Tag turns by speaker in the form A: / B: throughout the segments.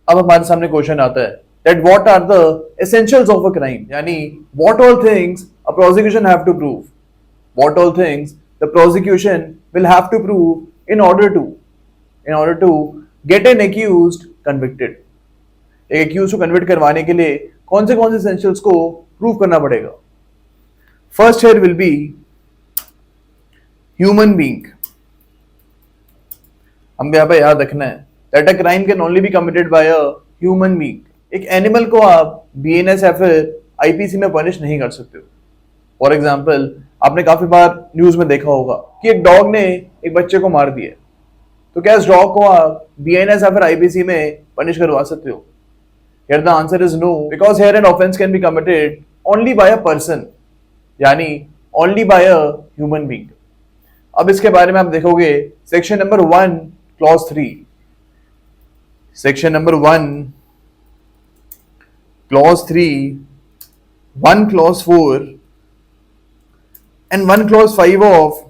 A: अब हमारे सामने क्वेश्चन आता है that what are the essentials of a crime, यानी what all things a prosecution have to prove, what all things the prosecution will have to prove in order to get an accused convicted. एक accused को convict करवाने के लिए कौन से essentials को prove करना पड़ेगा? First here will be human being. हम यहाँ पे याद रखना है that a crime can only be committed by a human being. एक एनिमल को आप बीएनएस या फिर आईपीसी में पनिश नहीं कर सकते हो. फॉर एग्जाम्पल, आपने काफी बार न्यूज में देखा होगा कि एक डॉग ने एक बच्चे को मार दिया, तो क्या इस डॉग को आप बीएनएस या फिर आईपीसी में पनिश करवा सकते हो? Here the answer is no, because here an offense can be committed only by a person, यानी only by a human being. अब इसके बारे में आप देखोगे section number 1 clause 3, section number 1 clause 3, 1 clause 4 and 1 clause 5 of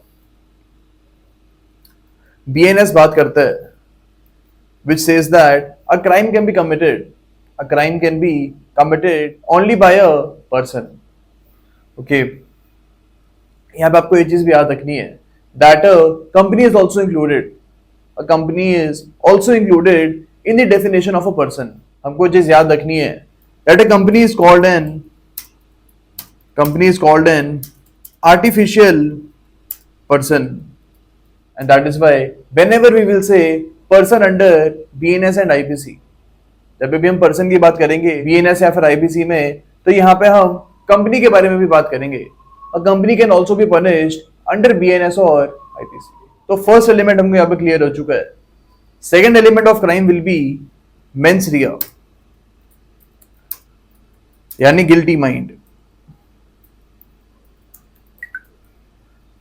A: BNS बात करता है, which says that a crime can be committed only by a person. Okay, यहाँ पे आपको ये चीज भी याद रखनी है that a company is also included. A company is also included in the definition of a person. हमको ये चीज याद रखनी है that a company is called an artificial person, and that is why whenever we will say person under BNS and IPC, जब भी हम person की बात करेंगे BNS या फिर IPC में, तो यहाँ पे हम कंपनी के बारे में भी बात करेंगे. A company can also be punished under BNS और IPC. तो फर्स्ट एलिमेंट हमको यहाँ पे क्लियर हो चुका है. Second element of crime will be mains रिया, यानी गिल्टी माइंड.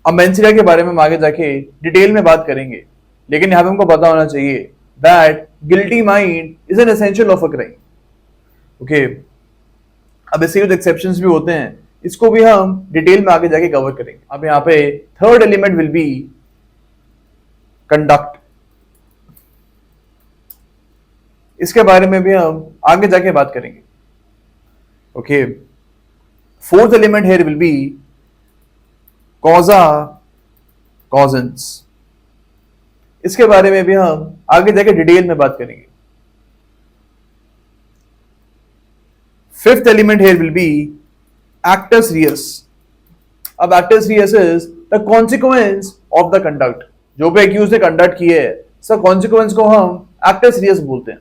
A: अब मेंस रिया के बारे में हम आगे जाके डिटेल में बात करेंगे, लेकिन यहाँ पे हमको पता होना चाहिए that guilty mind is an essential of a crime. Okay, अब इसके कुछ एक्सेप्शंस भी होते हैं, इसको भी हम डिटेल में आगे जाके कवर करेंगे. अब यहाँ पे third element will be conduct. इसके बारे में भी हम आगे जाके बात करेंगे. Okay, fourth element here will be causa causans. इसके बारे में भी हम आगे जाके डिटेल में बात करेंगे. Fifth element here will B actus reus. अब actus reus is the consequence of the conduct. जो भी एक्यूज ने कंडक्ट किए है, सब कॉन्सिक्वेंस को हम actus reus बोलते हैं.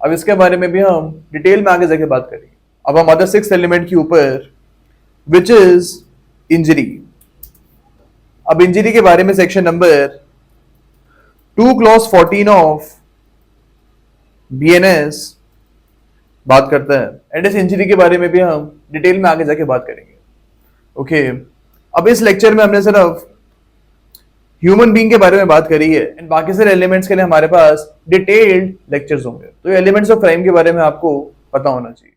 A: अब इसके बारे में भी हम डिटेल में आगे जाके बात करेंगे. अब हम अदर सिक्स्थ एलिमेंट के ऊपर, विच इज इंजरी. अब इंजरी के बारे में section number 2 clause 14 of BNS बात करता है, एंड इस इंजरी के बारे में भी हम डिटेल में आगे जाके बात करेंगे. ओके, अब इस लेक्चर में हमने सिर्फ ह्यूमन बीइंग के बारे में बात करी है, एंड बाकी सारे एलिमेंट्स के लिए हमारे पास डिटेल्ड लेक्चर्स होंगे. तो ये एलिमेंट्स ऑफ क्राइम के बारे में आपको पता होना चाहिए.